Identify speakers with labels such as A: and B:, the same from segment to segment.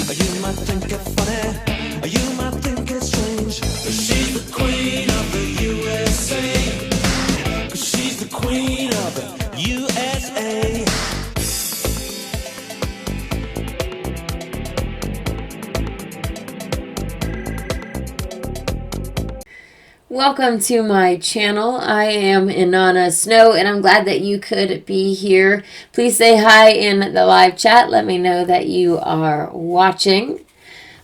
A: You might think it funny, you might think it strange, but she's the queen of the USA. 'Cause she's the queen of the USA.
B: Welcome to my channel. I am Inanna Snow, and I'm glad that you could be here. Please say hi in the live chat. Let me know that you are watching.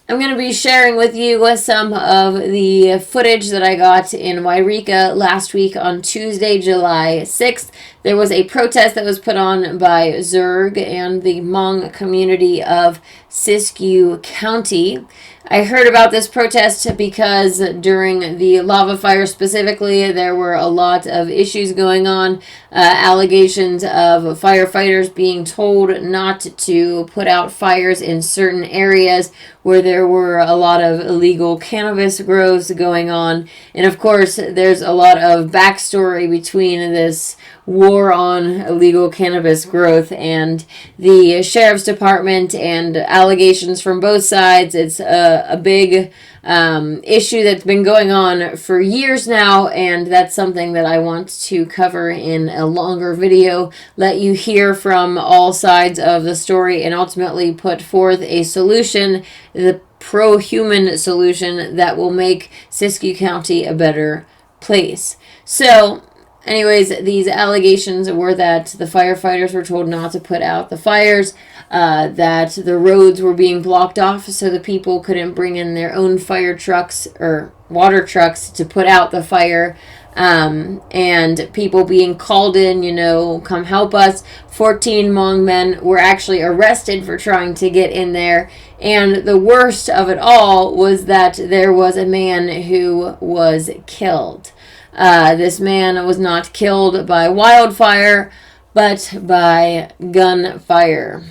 B: I'm going to be sharing with you some of the footage that I got in Yreka last week on Tuesday, July 6th. There was a protest that was put on by Zerg and the Hmong community of Siskiyou County. I heard about this protest because during the lava fire specifically, there were a lot of issues going on, allegations of firefighters being told not to put out fires in certain areas where there were a lot of illegal cannabis grows going on. And of course, there's a lot of backstory between this war on illegal cannabis growth and the sheriff's department and allegations from both sides. It's a big issue that's been going on for years now, and that's something that I want to cover in a longer video, let you hear from all sides of the story, and ultimately put forth a solution, the pro-human solution that will make Siskiyou County a better place. So anyways, these allegations were that the firefighters were told not to put out the fires, that the roads were being blocked off so the people couldn't bring in their own fire trucks or water trucks to put out the fire, and people being called in, come help us. 14 Hmong men were actually arrested for trying to get in there, and the worst of it all was that there was a man who was killed. This man was not killed by wildfire, but by gunfire.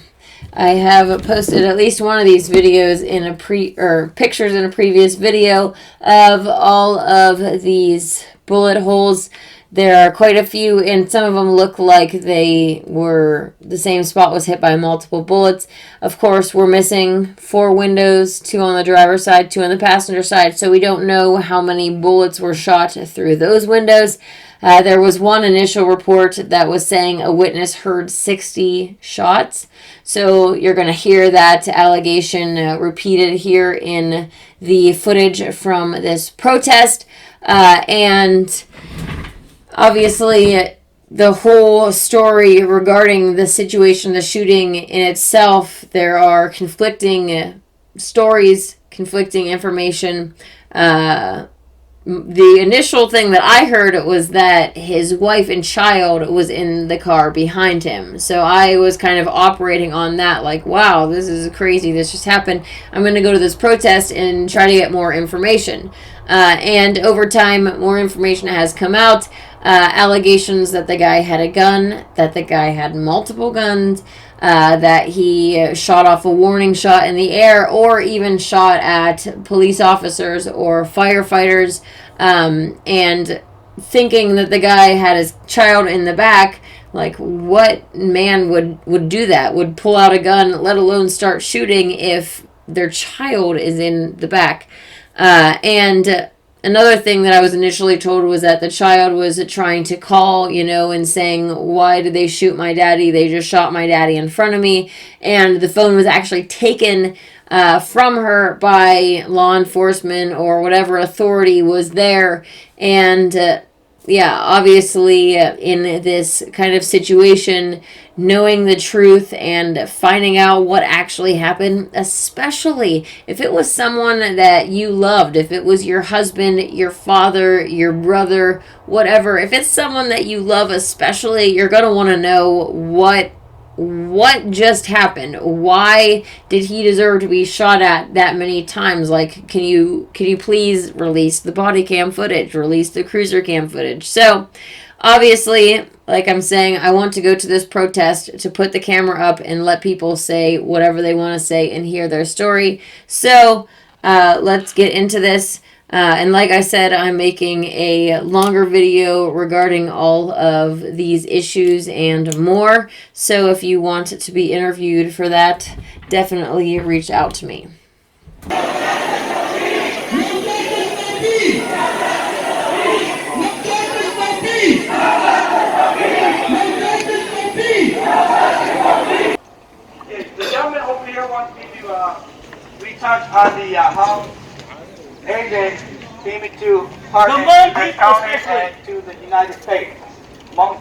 B: I have posted at least one of these videos in pictures in a previous video of all of these bullet holes. There are quite a few, and some of them look like the same spot was hit by multiple bullets. Of course, we're missing 4 windows, 2 on the driver's side, 2 on the passenger side, so we don't know how many bullets were shot through those windows. There was one initial report that was saying a witness heard 60 shots. So you're going to hear that allegation repeated here in the footage from this protest. And obviously, the whole story regarding the situation, the shooting in itself, there are conflicting stories, conflicting information. The initial thing that I heard was that his wife and child was in the car behind him. So I was kind of operating on that, like, wow, this is crazy. This just happened. I'm going to go to this protest and try to get more information. And over time, more information has come out. Allegations that the guy had a gun, that the guy had multiple guns, that he shot off a warning shot in the air, or even shot at police officers or firefighters, and thinking that the guy had his child in the back. Like, what man would do that, would pull out a gun, let alone start shooting if their child is in the back? And another thing that I was initially told was that the child was trying to call, and saying, why did they shoot my daddy? They just shot my daddy in front of me. And the phone was actually taken from her by law enforcement or whatever authority was there. And obviously, in this kind of situation, knowing the truth and finding out what actually happened, especially if it was someone that you loved, if it was your husband, your father, your brother, whatever, if it's someone that you love especially, you're going to want to know what just happened. Why did he deserve to be shot at that many times? Like, can you please release the body cam footage, release the cruiser cam footage? So obviously, like I'm saying, I want to go to this protest to put the camera up and let people say whatever they want to say and hear their story. So let's get into this. And like I said, I'm making a longer video regarding all of these issues and more. So if you want to be interviewed for that, definitely reach out to me.
C: The gentleman over here wants me to retouch on the how agent came to Hmong County and to the United States, Hmong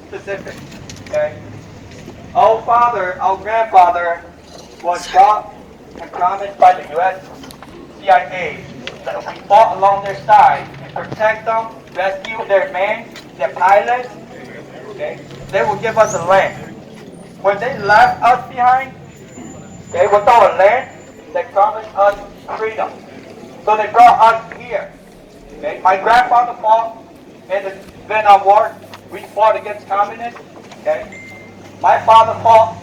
C: specific. Okay. Our father, our grandfather, was brought and promised by the U.S. CIA that if we fought along their side and protect them, rescue their men, their pilots, okay, they will give us a land. When they left us behind, okay, without a land, they promised us freedom. So they brought us here. Okay? My grandfather fought in the Vietnam War. We fought against communists. Okay? My father fought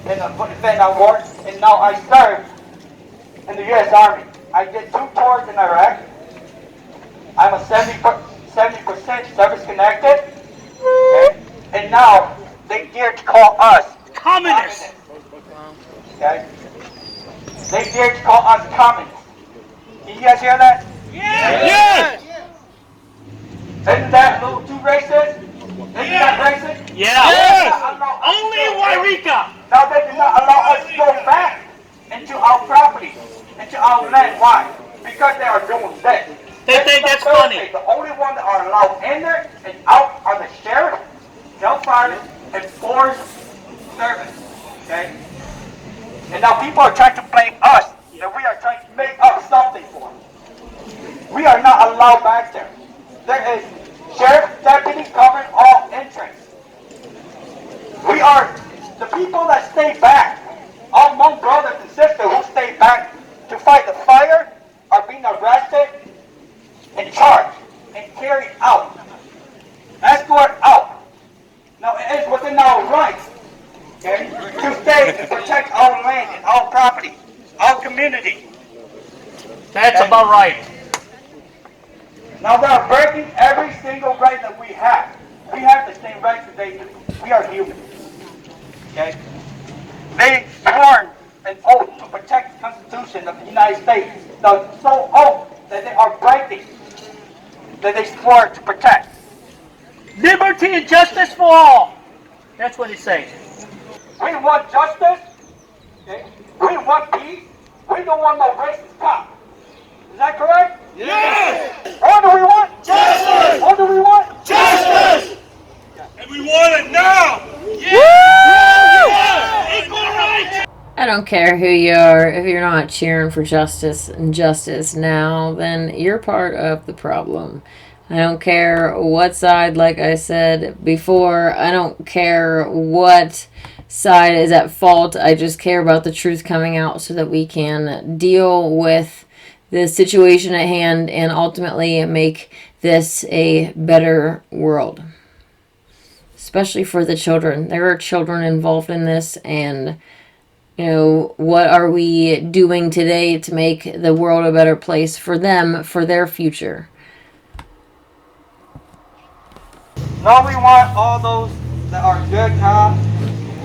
C: in the Vietnam War, and now I serve in the U.S. Army. I did 2 tours in Iraq. I'm a 70% service connected. Okay? And now they dare to call us communists. Okay? They dare to call us communists. Can you guys hear that?
D: Yes!
C: Isn't that a little too racist? Isn't that racist?
D: Yes! Only in Yreka!
C: Now they do not allow us to go back into our property, into our land. Why? Because they are doing this.
D: They think that's funny.
C: The only one that are allowed in there and out are the sheriff, hellfire, and forest service. Okay? And now people are trying to blame us that we are trying to make up something for them. We are not allowed back there. There is sheriff deputy covering all entrance. We are the people that stay back. Our Hmong brothers and sisters who stay back to fight the fire are being arrested and charged and carried out, escorted out. Now it is within our rights, okay, to stay and protect our land and our property, our community.
D: That's about right.
C: Now they are breaking every single right that we have. We have the same rights that they do. We are human. Okay? They sworn an oath to protect the Constitution of the United States. The sole oath that they are breaking, that they swore to protect.
D: Liberty and justice for all. That's what he says.
C: We want justice. Okay? We want peace. We don't want no racist cop. Is that correct?
D: Yes!
C: What do we want?
D: Justice!
C: What do we want?
D: Justice! And we want it now! Equal rights!
B: I don't care who you are. If you're not cheering for justice and justice now, then you're part of the problem. I don't care what side, like I said before, I don't care what side is at fault. I just care about the truth coming out so that we can deal with the situation at hand and ultimately make this a better world. Especially for the children. There are children involved in this, and you know, what are we doing today to make the world a better place for them, for their future?
C: No, we want all those that are good cops,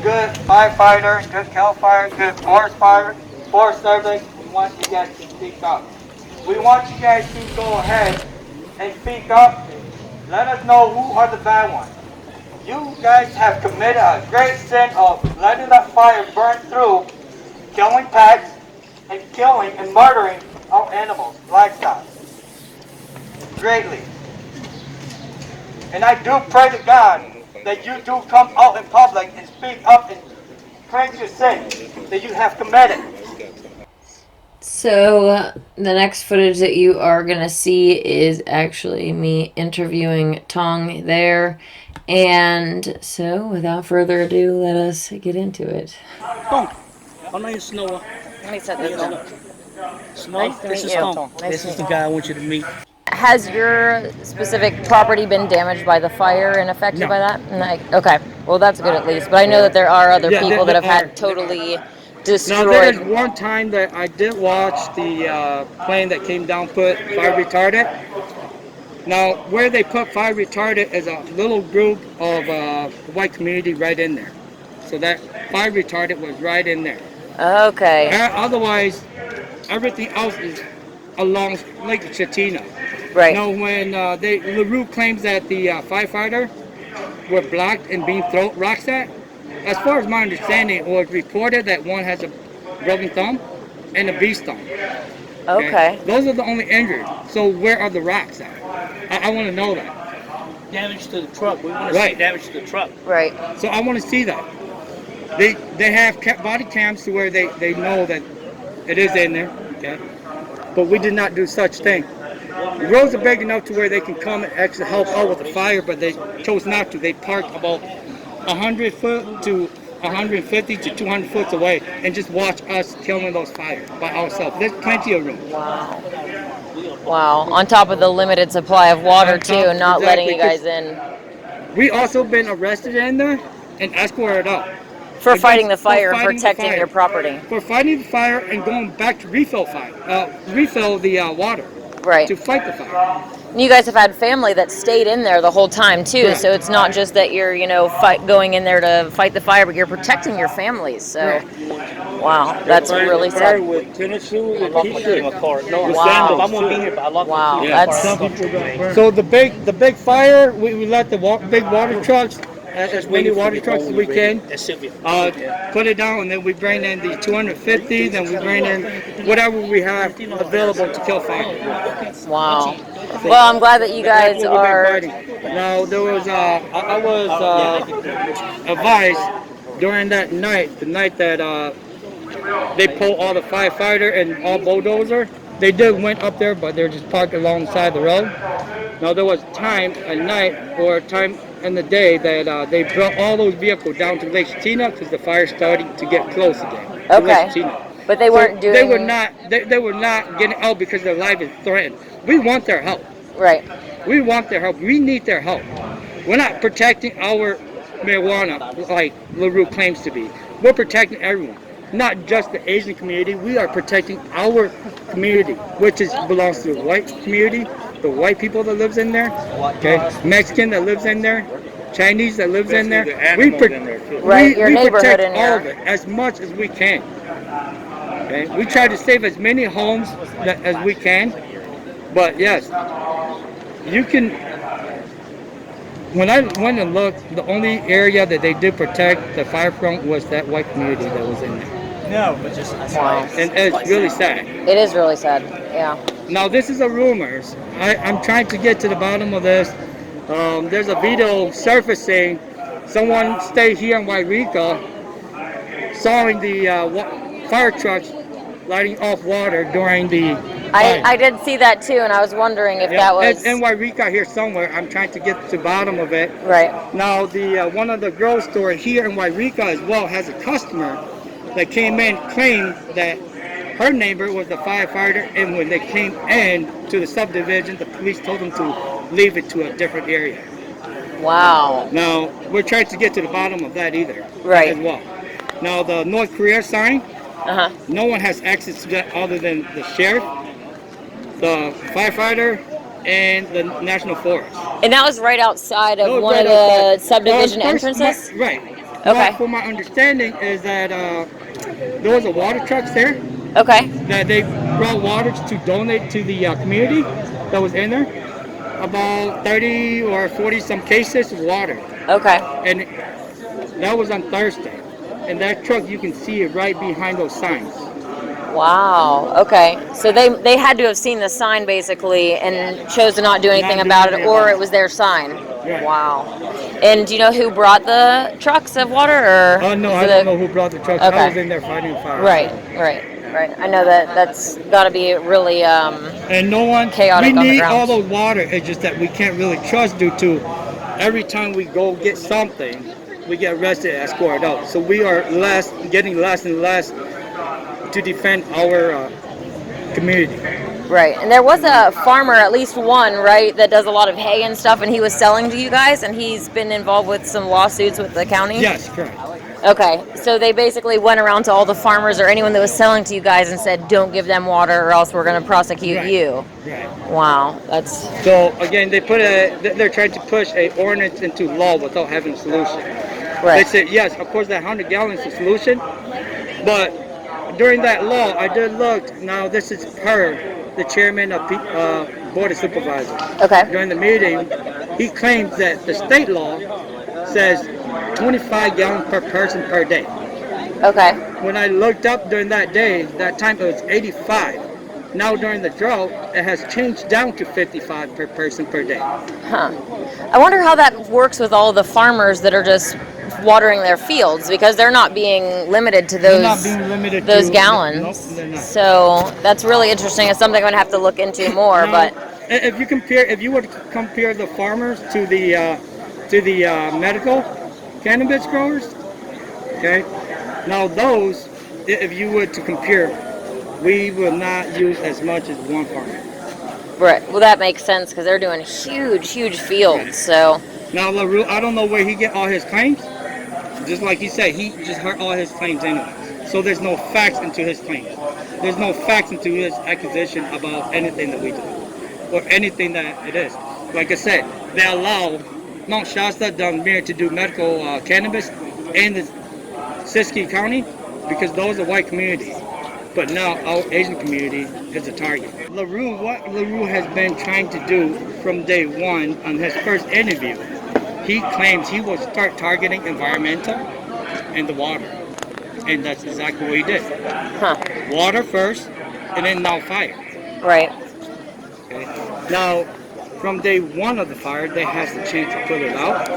C: good firefighters, good CAL FIRE, good forest service. We want you guys to speak up. We want you guys to go ahead and speak up. Let us know who are the bad ones. You guys have committed a great sin of letting that fire burn through, killing pets, and killing and murdering our animals, livestock, greatly. And I do pray to God that you do come out in public and speak up and claim your sin that you have committed.
B: So the next footage that you are going to see is actually me interviewing Tong there. And so without further ado, let us get into it.
D: Tong, how nice is Snow? Snow, this is Tong. This is the guy I want you to meet.
B: Has your specific property been damaged by the fire and affected
D: No.
B: by that? Okay, well that's good at least. But I know that there are other
D: Yeah,
B: people that have
D: there are.
B: had totally destroyed.
E: Now there is one time that I did watch the plane that came down, put fire retardant. Now where they put fire retardant is a little group of white community right in there. So that fire retardant was right in there.
B: Okay.
E: Otherwise, everything else is along Lake Chitina.
B: Right.
E: Now when LaRue claims that the firefighter were blocked and being thrown rocks at, as far as my understanding, it was reported that one has a broken thumb and a beast thumb.
B: Okay.
E: Those are the only injured. So where are the rocks at? I want to know that.
D: Damage to the truck. We want to see damage to the truck.
B: Right.
E: So I want to see that. They have body cams to where they know that it is in there. Okay. But we did not do such thing. The roads are big enough to where they can come and actually help out with the fire, but they chose not to. They parked about 100 foot to 150 to 200 foot away and just watch us killing those fires by ourselves. There's plenty of room.
B: Wow. Wow. On top of the limited supply of water
E: On top,
B: too, not letting you
E: exactly,
B: guys in.
E: We also been arrested in there and escorted out.
B: For fighting the
E: For
B: fire and
E: fighting the
B: protecting
E: fire.
B: your property.
E: For fighting the fire and going back to refill the water.
B: Right.
E: To fight the fire.
B: And you guys have had family that stayed in there the whole time too,
E: Correct.
B: so it's not just that you're, going in there to fight the fire, but you're protecting your families. So, wow, that's really sad.
F: With tennis shoes and
D: Lock my key in my car. No,
B: Wow.
D: I'm gonna be here, but I locked
B: Wow,
D: my key in my
B: that's-
D: car.
E: So the big fire, we let the big water trucks, as many water trucks as we can,
D: That's Sylvia.
E: put it down, and then we bring in the 250, then we bring in whatever we have available to kill fire.
B: Wow. Well, I'm glad that you guys
E: That's what we've been
B: are.
E: fighting. Now there was I was advised during that night, the night that they pulled all the firefighter and all bulldozer. They did went up there, but they're just parked alongside the road. Now there was time at night or time in the day that they brought all those vehicles down to Lake Chitina because the fire starting to get close again. to Lake
B: Okay.
E: Chitina.
B: But they weren't doing.
E: They were not. They were not getting out because their life is threatened. We want their help.
B: Right.
E: We want their help. We need their help. We're not protecting our marijuana like LaRue claims to be. We're protecting everyone, not just the Asian community. We are protecting our community, which belongs to the white community, the white people that lives in there, okay, Mexican that lives in there, Chinese that lives in there.
B: Right, your
E: we
B: neighborhood
E: protect
B: in
E: all
B: here.
E: of it as much as we can. Okay? We try to save as many homes as we can. But yes, you can. When I went and looked, the only area that they did protect the fire from was that white community that was in there.
D: No, but just
B: Wow.
E: And it's really sad.
B: It is really sad. Yeah.
E: Now this is a rumors. I'm trying to get to the bottom of this. There's a video surfacing. Someone stayed here in Yreka, sawing the fire trucks lighting off water during the fire.
B: I did see that too, and I was wondering if that was.
E: It's in Yreka here somewhere. I'm trying to get to the bottom of it.
B: Right.
E: Now the one of the girl store here in Yreka as well has a customer that came in claimed that her neighbor was the firefighter, and when they came in to the subdivision, the police told them to leave it to a different area.
B: Wow.
E: Now we're trying to get to the bottom of that either.
B: Right.
E: As well. Now the North Korea sign,
B: Uh huh.
E: no one has access to that other than the sheriff, the firefighter, and the National Forest.
B: And that was right outside of
E: No,
B: one
E: right
B: of the
E: outside.
B: subdivision
E: First,
B: entrances.
E: Right.
B: Okay.
E: From my understanding is that there was a water trucks there
B: Okay.
E: that they brought water to donate to the community that was in there. About 30 or 40 some cases of water.
B: Okay.
E: And that was on Thursday. And that truck, you can see it right behind those signs.
B: Wow. Okay. So they had to have seen the sign basically and chose to not do anything
E: Not do
B: about it,
E: anything
B: or
E: about
B: it was their sign.
E: Yeah.
B: Wow. And do you know who brought the trucks of water, or?
E: Oh, no,
B: is
E: I
B: it
E: don't
B: a-
E: know who brought the trucks.
B: Okay.
E: I was in there fighting the fire.
B: Right. I know that's got to be really.
E: And no one,
B: Chaotic
E: we
B: on the
E: need
B: ground.
E: all those water. It's just that we can't really trust due to every time we go get something, we get arrested and escorted out. So we are getting less and less to defend our community.
B: Right. And there was a farmer, at least one, right, that does a lot of hay and stuff, and he was selling to you guys, and he's been involved with some lawsuits with the county?
E: Yes, correct.
B: Okay. So they basically went around to all the farmers or anyone that was selling to you guys and said, don't give them water or else we're going to prosecute
E: Right.
B: you.
E: Right.
B: Wow. That's...
E: So again, they're trying to push a ordinance into law without having a solution. They
B: Right.
E: said yes, of course that 100 gallons is a solution, but during that law, I did look. Now this is per the chairman of Board of Supervisors.
B: Okay.
E: During the meeting, he claims that the state law says 25 gallons per person per day.
B: Okay.
E: When I looked up during that day, that time it was 85. Now during the drought, it has changed down to 55 per person per day.
B: Huh. I wonder how that works with all the farmers that are just watering their fields, because they're not being limited to
E: They're
B: those
E: not being limited
B: those
E: to,
B: gallons.
E: Nope, they're not.
B: So that's really interesting. It's something I'm gonna have to look into more.
E: Now,
B: But
E: if you were to compare the farmers to the medical cannabis growers, okay. Now those, if you were to compare, we will not use as much as one farmer.
B: right, well that makes sense because they're doing huge fields. So
E: Now LaRue, I don't know where he get all his claims. Just like he said, he just heard all his claims anyway. So there's no facts into his claims. There's no facts into his accusation about anything that we do or anything that it is. Like I said, they allow Mount Shasta down here to do medical cannabis in the Siskiyou County because those are white communities. But now our Asian community is a target. LaRue, what LaRue has been trying to do from day one on his first interview, he claims he will start targeting environmental and the water. And that's exactly what he did.
B: huh.
E: Water first, and then now fire.
B: Right.
E: Okay. Now, from day one of the fire, they has the chance to put it out.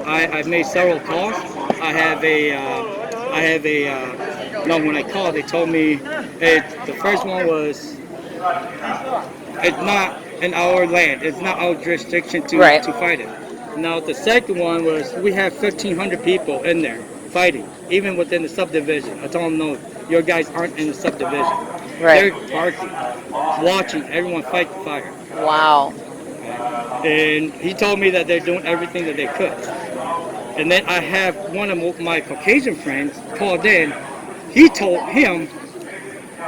E: I've made several calls. When I called, they told me the first one was it's not in our land, it's not our jurisdiction to fight it. Now the second one was we have 1,500 people in there fighting, even within the subdivision. I told them no, your guys aren't in the subdivision.
B: Right.
E: They're parking, watching everyone fight the fire.
B: Wow.
E: And he told me that they're doing everything that they could. And then I have one of my Caucasian friends called in. He told him,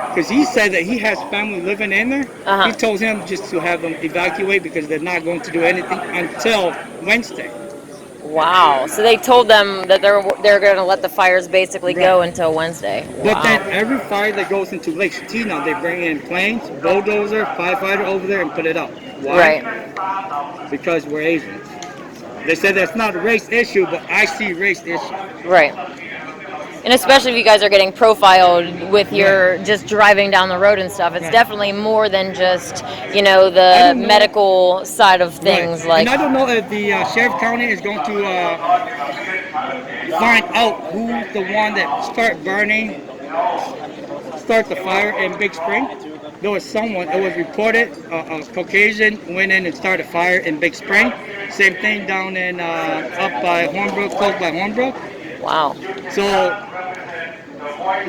E: because he said that he has family living in there, he told him just to have them evacuate because they're not going to do anything until Wednesday.
B: Wow. So they told them that they're going to let the fires basically go until Wednesday. Wow.
E: But then every fire that goes into Lake Shatina, they bring in planes, bulldozer, firefighter over there and put it out. Why?
B: Right.
E: Because we're Asians. They said that's not a race issue, but I see race issue.
B: Right. And especially if you guys are getting profiled with your just driving down the road and stuff, it's definitely more than just, the medical side of things.
E: Right.
B: Like,
E: and I don't know if the Sheriff County is going to find out who's the one that start the fire in Big Spring. There was someone, it was reported, a Caucasian went in and started a fire in Big Spring. Same thing down in, up by Hornbrook, close by Hornbrook.
B: wow.
E: So,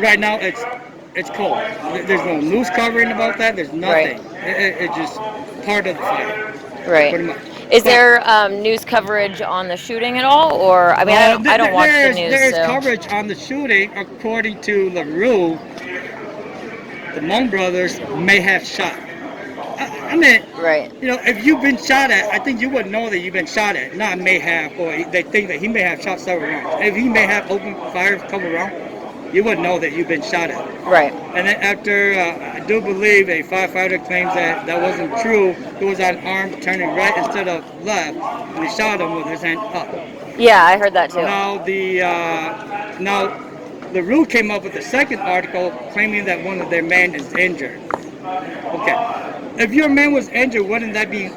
E: right now it's cold. There's no news covering about that, there's nothing. It's just part of the fire.
B: Right.
E: Pretty much.
B: Is there news coverage on the shooting at all? Or, I mean, I don't watch the news.
E: There's
B: so.
E: coverage on the shooting. According to LaRue, the Hmong brothers may have shot. I mean,
B: Right.
E: If you've been shot at, I think you would know that you've been shot at. Not may have, or they think that he may have shot several rounds. If he may have opened fire a couple rounds, you would know that you've been shot at.
B: Right.
E: And then after, I do believe a firefighter claims that wasn't true. It was an arm turning right instead of left, and he shot him with his hand up.
B: Yeah, I heard that too.
E: Now LaRue came up with a second article claiming that one of their men is injured. Okay, if your man was injured, wouldn't that be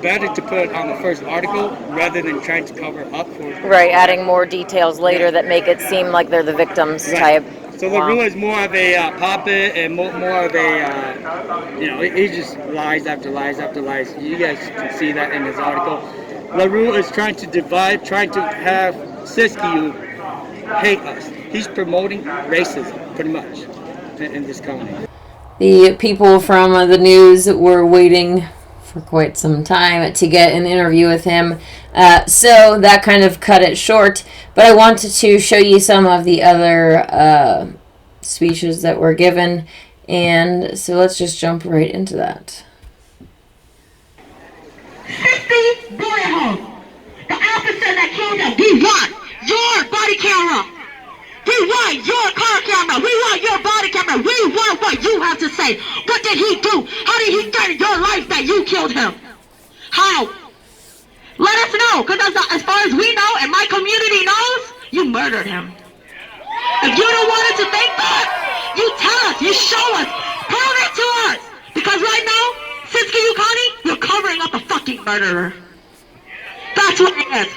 E: better to put on the first article rather than trying to cover up for it?
B: Right, adding more details later that make it seem like they're the victims type.
E: So LaRue is more of a puppet and more of a, he just lies after lies after lies. You guys can see that in his article. LaRue is trying to divide, trying to have Siskiyou hate us. He's promoting racism, pretty much, in this county.
B: The people from the news were waiting for quite some time to get an interview with him. So that kind of cut it short. But I wanted to show you some of the other speeches that were given. And so let's just jump right into that.
F: 50 bullet holes. The officer that killed him, we want your body camera. We want your car camera. We want your body camera. We want what you have to say. What did he do? How did he get in your life that you killed him? How? Let us know, because as far as we know and my community knows, you murdered him. If you don't want us to think that, you tell us, you show us, prove it to us. Because right now, Siskiyou County, you're covering up a fucking murderer. That's what it is.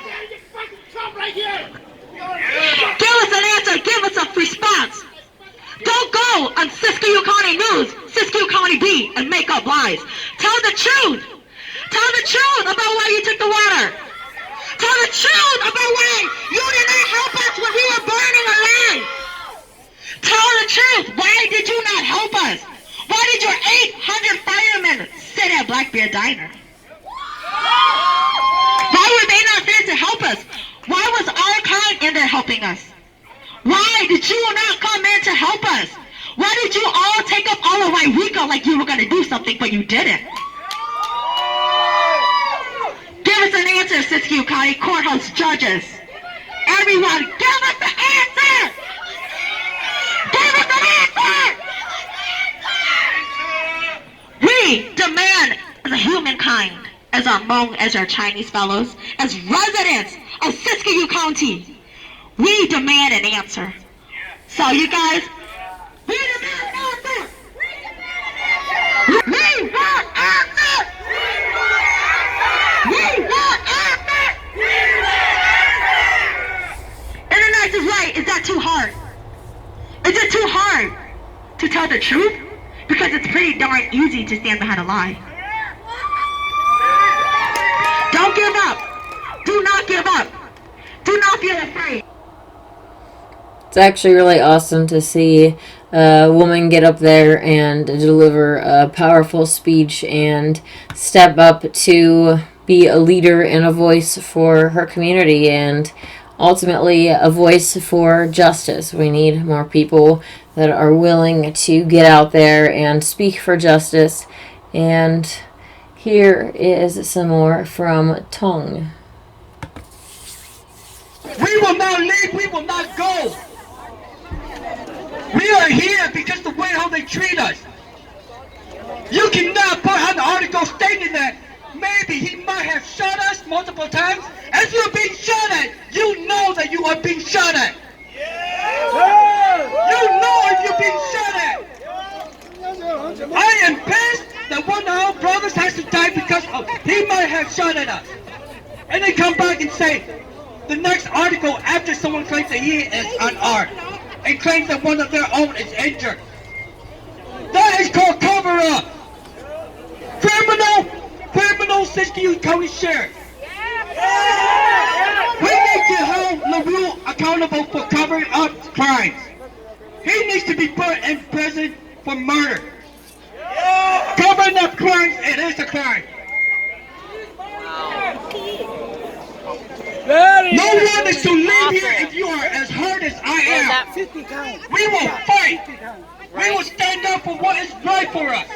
F: Give us an answer, give us a response. Don't go on Siskiyou County News, Siskiyou County B, and make up lies. Tell the truth. Tell the truth about why you took the water. Tell the truth about why you did not help us when we were burning alive. Tell the truth. Why did you not help us? Why did your 800 firemen sit at Blackbeard Diner? Why were they not there to help us? Why was our kind in there helping us? Why did you not come in to help us? Why did you all take up all of Yreka like you were going to do something, but you didn't? Give us an answer, Siskiyou County courthouse judges. Everyone, give us the answer! Give us an answer! We demand, as a humankind, as our Hmong, as our Chinese fellows, as residents of Siskiyou County, we demand an answer. So you guys, we demand an answer! We want answers! We want answers! Internet is right. Is that too hard? Is it too hard to tell the truth? Because it's pretty darn easy to stand behind a lie. Don't give up. Do not give up. Do not feel afraid.
B: It's actually really awesome to see a woman get up there and deliver a powerful speech and step up to be a leader and a voice for her community and ultimately a voice for justice. We need more people that are willing to get out there and speak for justice. And here is some more from Tong.
G: We will not leave, we will not go. We are here because the way how they treat us. You cannot put out an article stating that maybe he might have shot us multiple times. As you're being shot at, you know that you are being shot at. You know if you're being shot at. I am pissed that one of our brothers has to die because he might have shot at us. And they come back and say, the next article after someone claims that he is unarmed and claims that one of their own is injured. That is called cover-up. Criminal Siskiyou County Sheriff. We need to hold LaRue accountable for covering up crimes. He needs to be put in prison for murder. Covering up crimes, it is a crime. No one is to live here if you are as hard as I am. We will fight. We will stand up for what is right for us.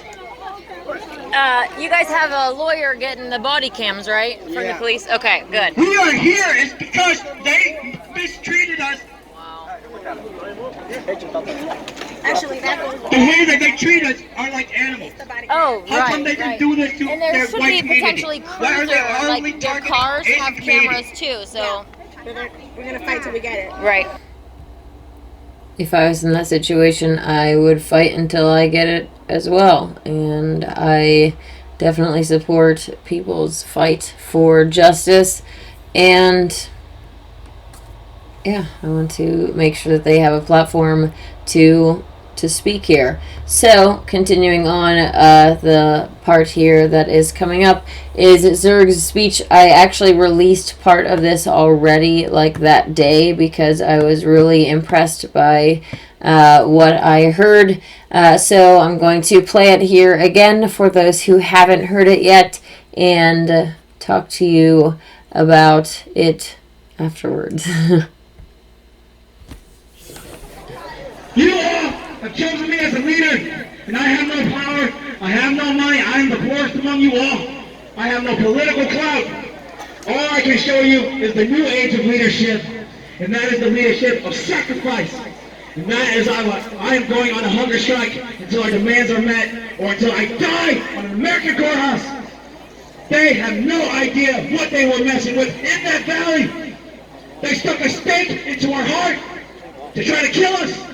B: You guys have a lawyer getting the body cams, right? From the police? Okay, good.
G: We are here is because they mistreated us.
F: Actually, that goes
G: The way that they treat us are like animals.
B: Oh,
G: How come they can do this to
B: And
G: their
B: there should
G: white
B: be
G: community?
B: potentially
G: Why are they
B: cruiser,
G: only
B: like their
G: targeting
B: cars
G: Asian
B: have
G: community?
B: cameras too, so.
F: we're gonna fight till we get it.
B: Right. If I was in that situation, I would fight until I get it as well. And I definitely support people's fight for justice. And yeah, I want to make sure that they have a platform to speak here. So, continuing on, the part here that is coming up is Zerg's speech. I actually released part of this already, like that day, because I was really impressed by what I heard. So I'm going to play it here again for those who haven't heard it yet, and talk to you about it afterwards.
F: You all have chosen me as a leader, and I have no power, I have no money, I am the poorest among you all. I have no political clout. All I can show you is the new age of leadership, and that is the leadership of sacrifice. And that is I am going on a hunger strike until our demands are met, or until I die on an American courthouse. They have no idea what they were messing with in that valley. They stuck a stake into our heart to try to kill us.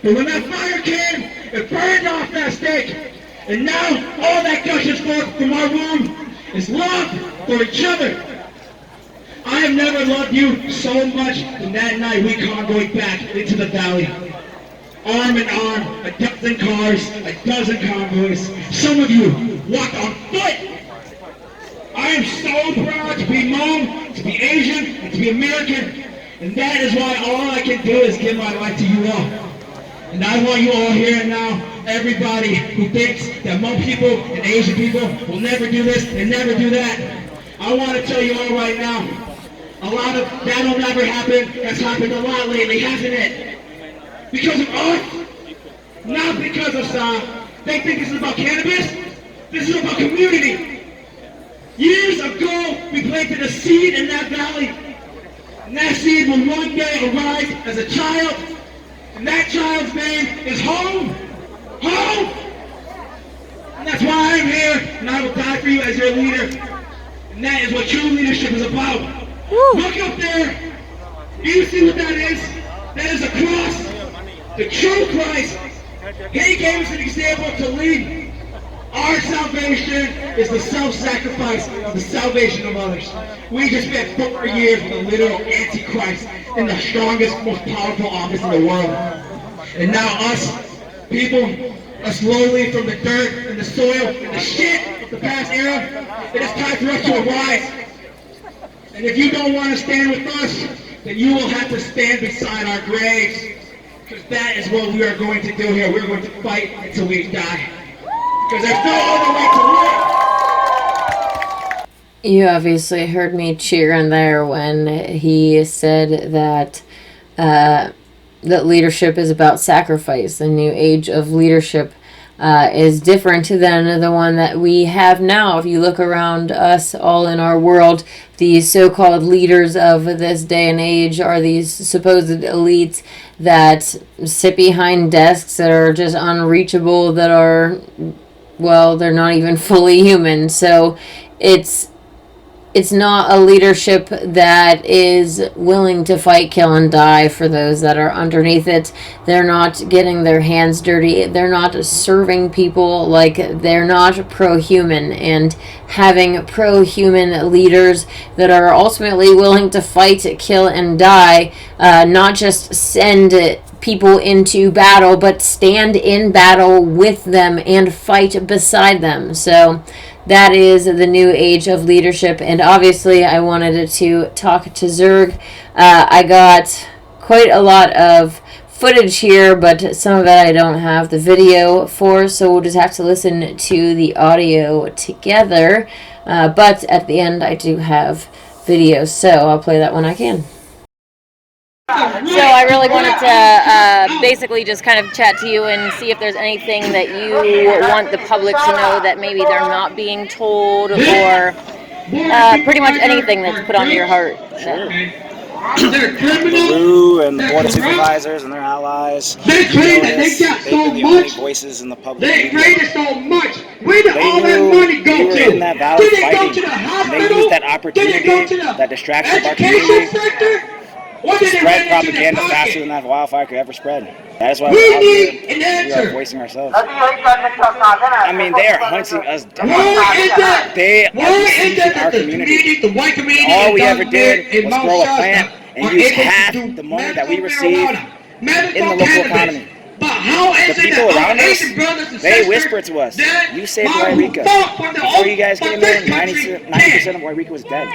F: But when that fire came, it burned off that stake. And now all that gushes forth from our womb is love for each other. I have never loved you so much than that night we convoyed back into the valley. Arm in arm, a dozen cars, a dozen convoys. Some of you walked on foot. I am so proud to be Hmong, to be Asian, and to be American. And that is why all I can do is give my life to you all. And I want you all here and now, everybody who thinks that Hmong people and Asian people will never do this and never do that. I want to tell you all right now, a lot of that'll never happen. That's happened a lot lately, hasn't it? Because of us, not because of they think this is about cannabis. This is about community. Years ago, we planted a seed in that valley. And that seed will one day arise as a child. And that child's name is home. Home! And that's why I'm here, and I will die for you as your leader. And that is what true leadership is about. Woo. Look up there. Do you see what that is? That is a cross. The true Christ. He gave us an example to lead. Our salvation is the self-sacrifice of the salvation of others. We just spent 4 years with a literal antichrist in the strongest, most powerful office in the world. And now us, people, us lowly from the dirt and the soil and the shit of the past era, it is time for us to arise. And if you don't want to stand with us, then you will have to stand beside our graves. Because that is what we are going to do here. We're going to fight until we die. Because there's no other way to live.
B: You obviously heard me cheering there when he said that that leadership is about sacrifice. The new age of leadership is different than the one that we have now. If you look around us all in our world, these so-called leaders of this day and age are these supposed elites that sit behind desks that are just unreachable, that are, well, they're not even fully human. So it's not a leadership that is willing to fight, kill, and die for those that are underneath it. They're not getting their hands dirty. They're not serving people. Like, they're not pro-human. And having pro-human leaders that are ultimately willing to fight, kill, and die, not just send people into battle, but stand in battle with them and fight beside them. So that is the new age of leadership. And obviously I wanted to talk to Zerg. I got quite a lot of footage here, but some of it I don't have the video for, so we'll just have to listen to the audio together. But at the end I do have video, so I'll play that when I can. So I really wanted to basically just kind of chat to you and see if there's anything that you want the public to know that maybe they're not being told, or pretty much anything that's put on your heart.
H: LaRue and the board of supervisors and their allies.
F: They claim that they got so much.
H: Voices in the public.
F: They created so much. Where did all that money go to?
H: In that valley
F: Did it go
H: fighting.
F: to the hospital?
H: They used that opportunity,
F: Did it go to the
H: that distraction of our
F: education
H: community,
F: sector? Or
H: to
F: did it
H: spread
F: run into their
H: propaganda faster
F: pocket?
H: than that wildfire could ever spread. That's why
F: We
H: we're out
F: need
H: here.
F: an
H: We
F: answer.
H: are voicing ourselves.
C: I
H: I mean, they are hunting us down.
F: Why is that?
H: They
F: Why
H: are
F: is
H: besieging
F: that
H: our
F: the
H: community.
F: community, the white community,
H: All
F: in
H: we ever
F: Dunn-Smith,
H: did
F: in
H: was
F: Mount
H: grow a
F: Shasta
H: plant and
F: are
H: use
F: able to
H: half
F: do
H: the money that we
F: medical
H: receive
F: marijuana, medical
H: in the local
F: cannabis.
H: economy.
F: But
G: how is
H: the
G: it
H: people
G: that our
H: around us,
G: Asian brothers and
H: they
G: sisters
H: whispered to us,
G: that
H: you saved
G: who
H: Yreka.
G: fought for the
H: Before you guys
G: for
H: came
G: this
H: in,
G: country
H: 90% of Yreka was dead.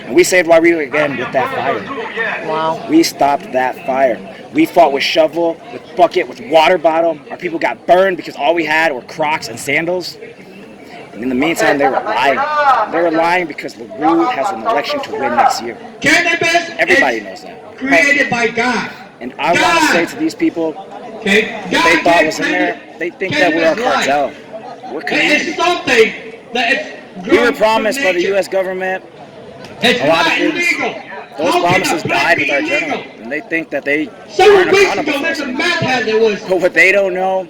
H: And we saved Yreka again with that fire.
B: Wow.
H: We stopped that fire. We fought with shovel, with bucket, with water bottle. Our people got burned because all we had were Crocs and sandals. And in the meantime, they were lying. They were lying because LaRue has an election to win next year.
G: Cannabis
H: Everybody
G: is
H: knows that.
G: created by God.
H: And I want to say to these people,
G: Okay?
H: what
G: God
H: they thought
G: gave
H: was in there,
G: cannabis-
H: they think that we're a
G: cannabis life.
H: cartel. We're
G: It's
H: community.
G: something that is
H: We were
G: grown
H: promised
G: from
H: by the
G: nature.
H: U.S. government
G: It's
H: a lot of
G: not
H: things.
G: illegal.
H: Those
G: How can
H: promises
G: a plant
H: died
G: be
H: with our
G: illegal?
H: general. And they think that they
G: Several
H: aren't
G: weeks
H: accountable
G: ago,
H: for
G: there's
H: us
G: a
H: anymore.
G: meth head that was
H: But what they don't know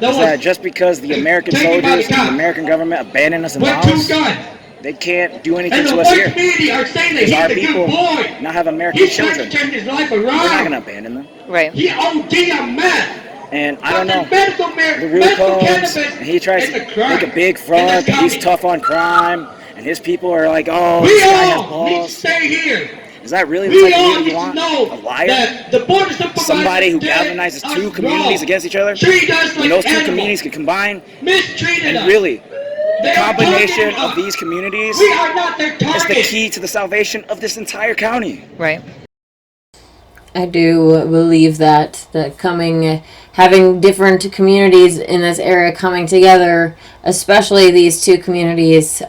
H: is that just because the American
G: taken by the
H: soldiers and the
G: cops.
H: American government abandoned us in
G: with two
H: Laos,
G: guns.
H: they can't do anything
G: And the
H: to us
G: white
H: here.
G: community are saying that
H: Because our
G: he's a
H: people
G: good boy.
H: now have American
G: He's trying
H: children.
G: to turn his life
H: We're not
G: around.
H: going to abandon them.
B: Right.
G: He OD on meth.
H: And I don't know.
G: Medical,
H: LaRue
G: medical
H: comes
G: cannabis
H: and he tries
G: is
H: to
G: a crime.
H: make a big
G: in
H: front
G: this
H: that he's
G: county.
H: tough on crime, and his people are like, oh,
G: We
H: this guy has
G: all need to
H: balls.
G: stay here.
H: Is that really the
G: We
H: type of
G: all
H: leader
G: need
H: you
G: to
H: want?
G: know
H: A liar?
G: that the board of supervisors
H: Somebody who
G: did
H: galvanizes
G: us
H: two communities
G: wrong.
H: against each other?
G: Treat us
H: When
G: like
H: those two
G: animals.
H: communities can combine,
G: Mistreated
H: and
G: us.
H: really,
G: They
H: the
G: are
H: combination
G: targeting
H: of
G: us.
H: these communities
G: We are not their
H: is
G: target.
H: the key to the salvation of this entire county.
B: Right. I do believe that having different communities in this area coming together, especially these two communities,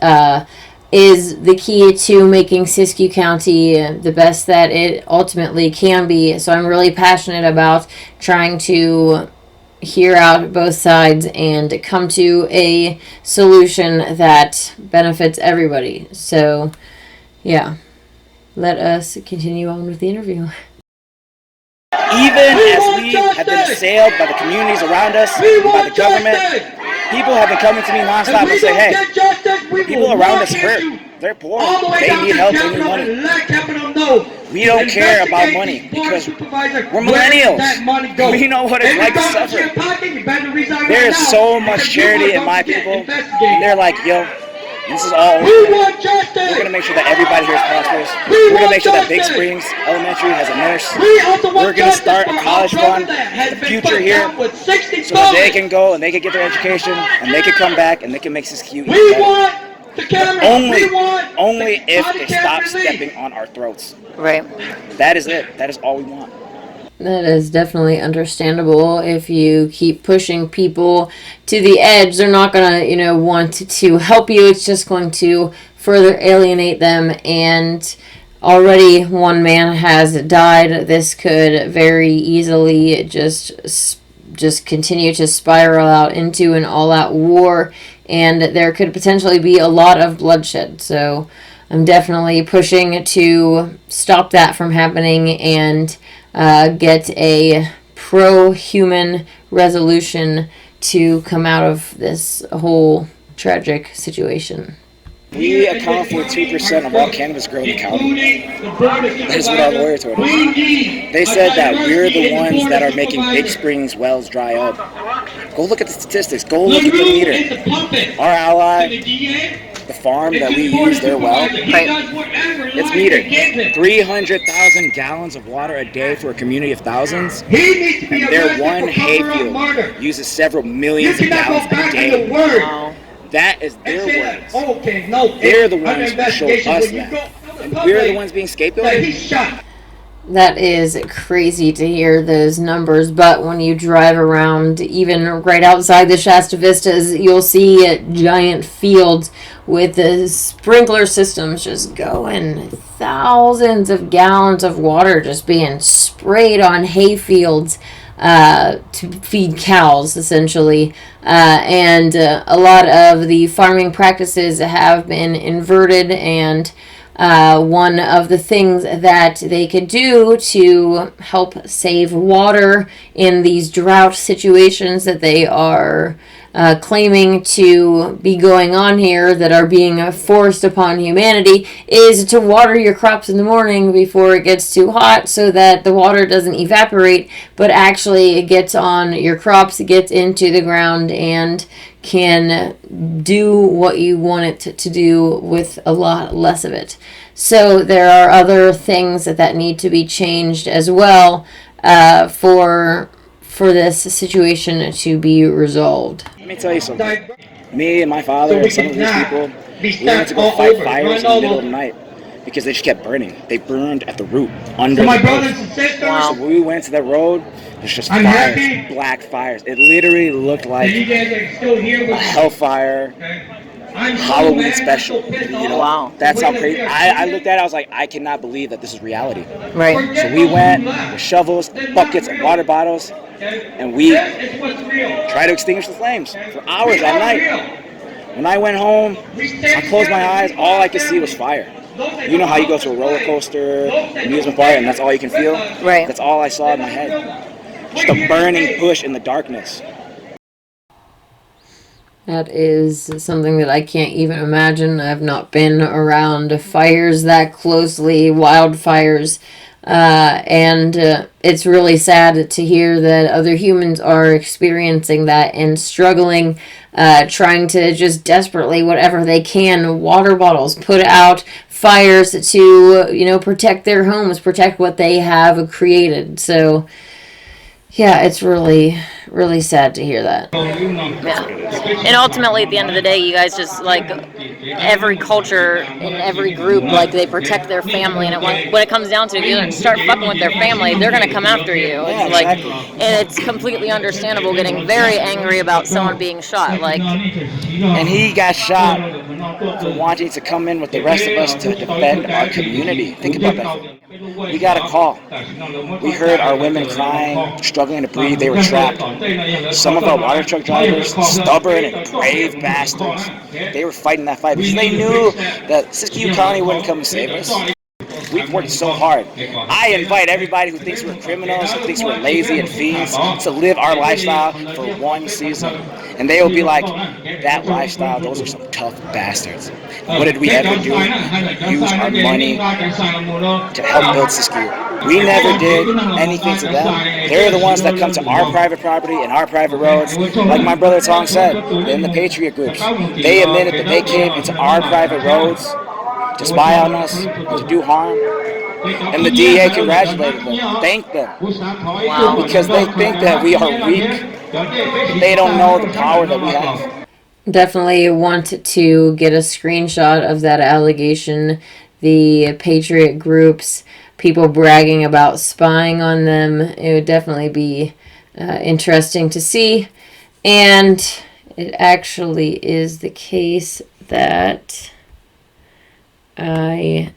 B: is the key to making Siskiyou County the best that it ultimately can be. So I'm really passionate about trying to hear out both sides and come to a solution that benefits everybody. So, yeah, let us continue on with the interview.
H: Even as we have been assailed by the communities around us, and by the government, people have been coming to me nonstop and say, hey, people around us hurt. They're poor. They need help. They need money. We don't care about money because we're millennials. We know what it's like to suffer. There is so much charity in my people. And they're like, yo, this is all over. We're going to make sure that everybody here is prosperous. We're going to make sure that Big Springs Elementary has a nurse. We're going to start a college fund for the future here so that they can go and they can get their education and they can come back and they can make this cute better. Only if they stop stepping on our throats.
B: Right.
H: That is it. That is all we want.
B: That is definitely understandable. If you keep pushing people to the edge, they're not going to, want to help you. It's just going to further alienate them. And already one man has died. This could very easily just continue to spiral out into an all-out war. And there could potentially be a lot of bloodshed. So I'm definitely pushing to stop that from happening and get a pro-human resolution to come out of this whole tragic situation.
H: We account for 2% of all cannabis grown in the county. That is what our lawyer told us. They said that we're the ones that are making Big Springs wells dry up. Go look at the statistics. Go look at the meter. Our ally, the farm that we use, their well, it's metered. 300,000 gallons of water a day for a community of thousands. And their one hayfield uses several millions of gallons a day. Wow. That is their words. They're the ones who showed us that. And we're the ones being scapegoated.
B: That is crazy to hear those numbers, but when you drive around, even right outside the Shasta Vistas, you'll see giant fields with the sprinkler systems just going, thousands of gallons of water just being sprayed on hay fields to feed cows, essentially. And a lot of the farming practices have been inverted, and one of the things that they could do to help save water in these drought situations that they are claiming to be going on here, that are being forced upon humanity, is to water your crops in the morning before it gets too hot, so that the water doesn't evaporate, but actually it gets on your crops, it gets into the ground, and can do what you want it to do with a lot less of it. So there are other things that need to be changed as well for for this situation to be resolved.
H: Let me tell you something. Me and my father and some of these people, we went to go fight fires in the middle of the night because they just kept burning. They burned at the root, under the earth.
B: Wow.
H: So we went to the road, there's just fires, black fires. It literally looked like a hellfire Halloween special. You know,
B: Wow.
H: that's how crazy. I looked at it, I was like, I cannot believe that this is reality.
B: Right.
H: So we went with shovels, buckets, and water bottles, and we tried to extinguish the flames for hours at night. When I went home, I closed my eyes, all I could see was fire. You know how you go to a roller coaster, amusement park, and that's all you can feel?
B: Right.
H: That's all I saw in my head. Just a burning push in the darkness.
B: That is something that I can't even imagine. I've not been around fires that closely, wildfires, and it's really sad to hear that other humans are experiencing that and struggling, trying to just desperately, whatever they can, water bottles, put out fires to, protect their homes, protect what they have created. So, yeah, it's really, really sad to hear that.
I: Yeah. And ultimately, at the end of the day, you guys just, like, every culture and every group, like, they protect their family. And when it comes down to it, if you start fucking with their family, they're going to come after you. It's like, and it's completely understandable getting very angry about someone being shot. Like,
H: and he got shot for wanting to come in with the rest of us to defend our community. Think about that. We got a call. We heard our women crying, struggling to breathe. They were trapped. Some of our water truck drivers, stubborn and brave bastards, they were fighting that fight because they knew that Siskiyou County wouldn't come and save us. We've worked so hard. I invite everybody who thinks we're criminals, who thinks we're lazy and fiends, to live our lifestyle for one season. And they will be like, that lifestyle, those are some tough bastards. What did we ever do? Use our money to help build Siskiyou. We never did anything to them. They're the ones that come to our private property and our private roads. Like my brother Tom said, in the Patriot groups, they admitted that they came into our private roads to spy on us, to do harm. And the DA congratulated them, thanked them. Wow. Because they think that we are weak. They don't know the power that we have.
B: Definitely want to get a screenshot of that allegation. The Patriot groups, people bragging about spying on them. It would definitely be interesting to see. And it actually is the case that I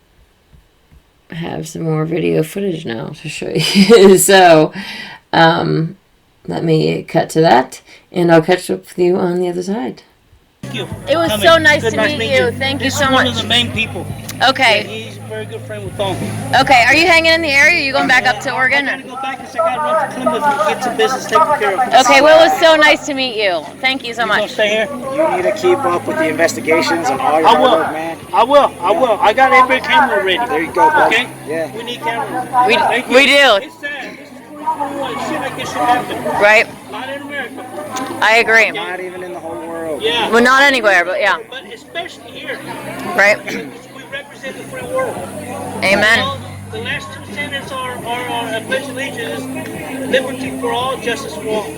B: have some more video footage now to show you. So, let me cut to that, and I'll catch up with you on the other side.
I: it was so nice to meet you. Thank you so much.
D: One of the main people.
I: Okay.
D: Yeah, he's a very good friend with Tom.
I: Okay, are you hanging in the area? Or are you going back up to Oregon?
D: I gotta go back because I gotta run to Plymouth and get some business taken care of.
I: Okay, well, it was so nice to meet you. Thank you so
D: You gonna
I: much.
D: stay here?
H: You need to keep up with the investigations and all your
D: I will.
H: work, man.
D: I will. I got every camera ready.
H: There you go, bud.
D: Okay?
H: Yeah.
D: We need cameras. Thank you.
I: We do.
D: It's sad. This is 2021. Shit like this should happen.
I: Right?
D: Not in America.
I: I agree.
H: Not even in the whole world.
D: Yeah.
I: Well, not anywhere, but yeah.
D: But especially here.
I: Right?
D: We represent the free world.
I: Amen.
D: Well, the last two sentences are pledge allegiance, liberty for all, justice for all.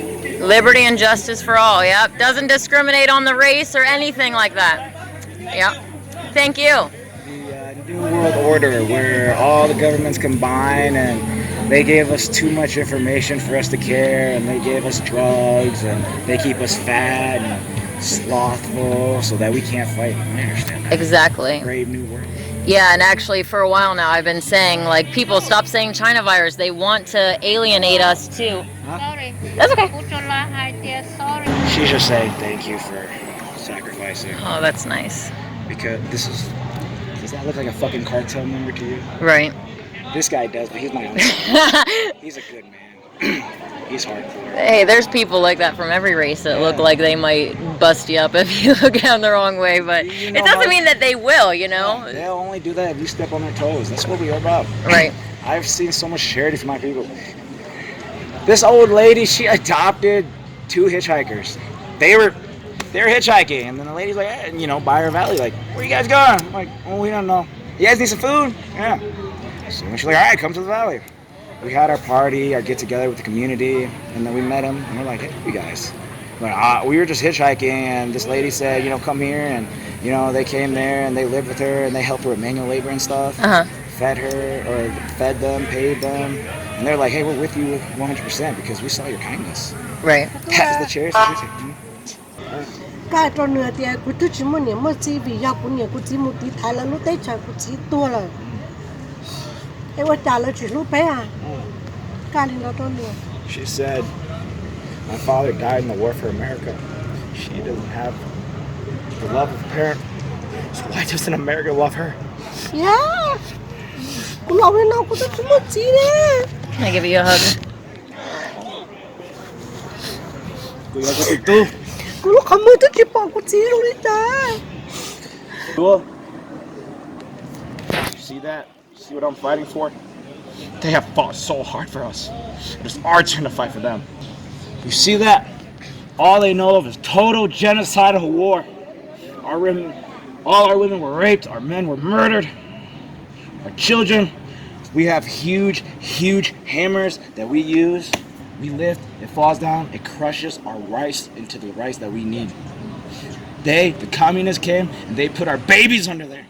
I: Liberty and justice for all, yep. Doesn't discriminate on the race or anything like that. Yep. Thank you.
H: The New World Order, where all the governments combine and they gave us too much information for us to care, and they gave us drugs, and they keep us fat and slothful so that we can't fight. I understand that.
I: Exactly.
H: Brave New World.
I: Yeah, and actually for a while now I've been saying, like, people stop saying China virus. They want to alienate us too.
J: Sorry.
I: That's okay.
J: Sorry.
H: She's just saying thank you for sacrificing.
I: Oh, that's nice.
H: Because does that look like a fucking cartel member to you?
I: Right.
H: This guy does, but he's my own son. He's a good man. He's hardcore.
I: Hey, there's people like that from every race that look like they might bust you up if you look down the wrong way, but
H: You know
I: it doesn't
H: how-
I: mean that they will, you know?
H: They'll only do that if you step on their toes. That's what we're about.
I: Right.
H: I've seen so much charity for my people. This old lady, she adopted 2 hitchhikers. They were hitchhiking, and then the lady's like, hey, Byron Valley, like, where you guys going? I'm like, oh, we don't know. You guys need some food? Yeah. So she's like, all right, come to the valley. we had our party, our get together with the community, and then we met him, and we're like, hey, you guys. But we were just hitchhiking, and this lady said, you know, come here, and you know, they came there and they lived with her and they helped her with manual labor and stuff. Fed her or fed them, paid them, and they're like, hey, we're with you 100% because we saw your kindness.
I: Right.
H: That's the chairs.
K: Cái trò nửa thì cũng tôi chỉ muốn niệm một chi vì do cũng niệm cũng chỉ một tí thái là lúc đấy chẳng cũng chỉ tua rồi. Em có trả lời chuyện lúc bé à? Cái này nó trò nửa.
H: She said, my father died in the war for America. She doesn't have the love of a parent. So why doesn't America love her?
K: Yeah. Cũng lâu đến nào cũng tôi chỉ một chi đấy.
I: Can I give you a hug?
K: Cũng lúc không mơ tôi chỉ bỏ cũng chi luôn đấy cha.
H: Cool. You see that? See what I'm fighting for? They have fought so hard for us. It's our turn to fight for them. You see that? All they know of is total genocidal war. All our women were raped, our men were murdered, our children. We have huge hammers that we use. We lift, it falls down, it crushes our rice into the rice that we need. The communists came and they put our babies under there.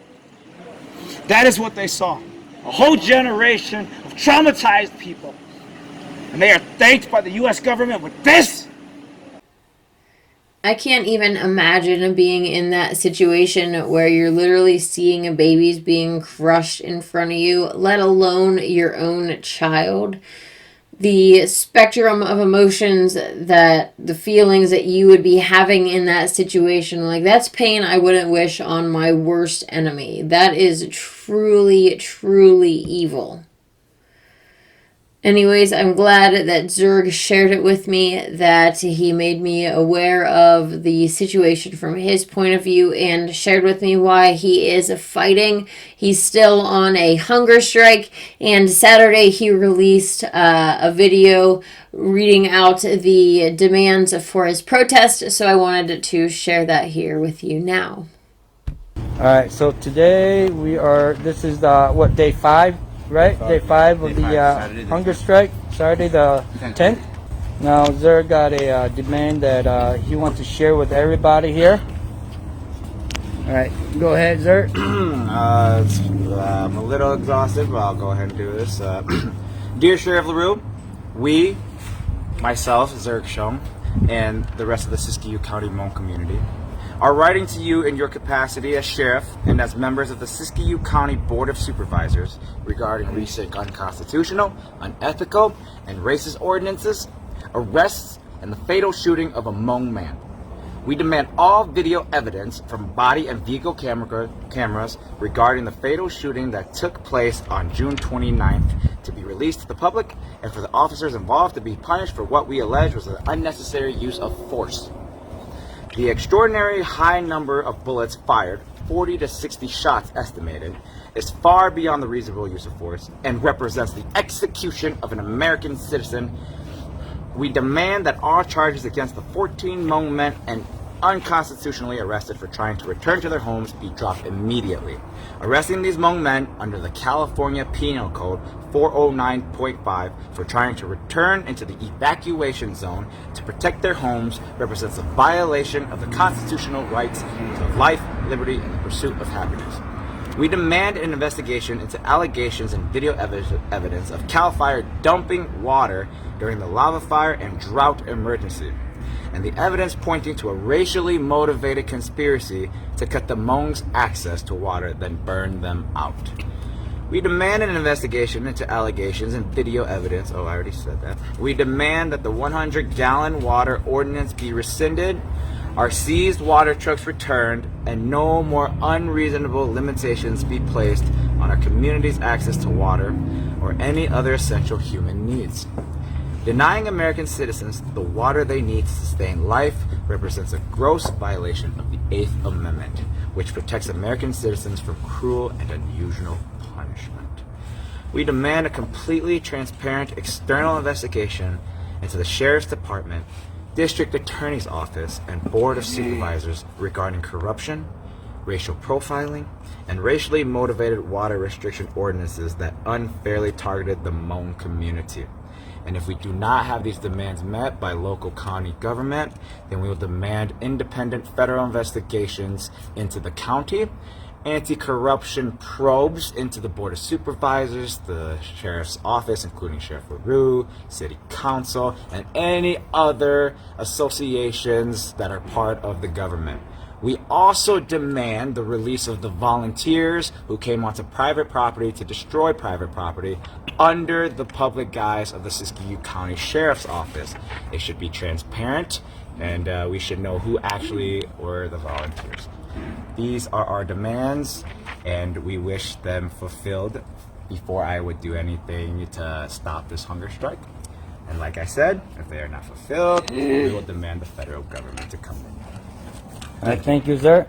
H: That is what they saw. A whole generation of traumatized people. And they are thanked by the U.S. government with this.
B: I can't even imagine being in that situation where you're literally seeing babies being crushed in front of you, let alone your own child. The spectrum of emotions that the feelings that you would be having in that situation, like that's pain I wouldn't wish on my worst enemy. That is truly, truly evil. Anyways, I'm glad that Zerg shared it with me, that he made me aware of the situation from his point of view and shared with me why he is fighting. He's still on a hunger strike, and Saturday he released a video reading out the demands for his protest, so I wanted to share that here with you now.
E: Alright, so today this is day 5? Right, day 5 of the hunger strike, Saturday the 10th. Now Zer got a demand that he wants to share with everybody here. All right, go ahead, Zer.
H: I'm a little exhausted, but I'll go ahead and do this. Dear Sheriff LaRue, we, myself, Zerg Shum, and the rest of the Siskiyou County Hmong community are writing to you in your capacity as sheriff and as members of the Siskiyou County Board of Supervisors regarding recent unconstitutional, unethical, and racist ordinances, arrests, and the fatal shooting of a Hmong man. We demand all video evidence from body and vehicle cameras regarding the fatal shooting that took place on June 29th to be released to the public and for the officers involved to be punished for what we allege was an unnecessary use of force. The extraordinary high number of bullets fired, 40 to 60 shots estimated, is far beyond the reasonable use of force and represents the execution of an American citizen. We demand that all charges against the 14 Hmong men and unconstitutionally arrested for trying to return to their homes be dropped immediately. Arresting these Hmong men under the California Penal Code 409.5 for trying to return into the evacuation zone to protect their homes represents a violation of the constitutional rights of life, liberty, and the pursuit of happiness. We demand an investigation into allegations and video evidence of CAL FIRE dumping water during the lava fire and drought emergency, and the evidence pointing to a racially motivated conspiracy to cut the Hmong's access to water, then burn them out. We demand an investigation into allegations and video evidence. Oh, I already said that. We demand that the 100-gallon water ordinance be rescinded, our seized water trucks returned, and no more unreasonable limitations be placed on our community's access to water or any other essential human needs. Denying American citizens the water they need to sustain life represents a gross violation of the 8th Amendment, which protects American citizens from cruel and unusual punishment. We demand a completely transparent external investigation into the Sheriff's Department, District Attorney's Office, and Board of Supervisors regarding corruption,
L: racial profiling, and racially motivated water restriction ordinances that unfairly targeted the Hmong community. And if we do not have these demands met by local county government, then we will demand independent federal investigations into the county, anti-corruption probes into the Board of Supervisors, the Sheriff's Office, including Sheriff LaRue, City Council, and any other associations that are part of the government. We also demand the release of the volunteers who came onto private property to destroy private property under the public guise of the Siskiyou County Sheriff's Office. It should be transparent, and we should know who actually were the volunteers. These are our demands, and we wish them fulfilled before I would do anything to stop this hunger strike. And like I said, if they are not fulfilled, we will demand the federal government to come in.
E: Thank you, sir.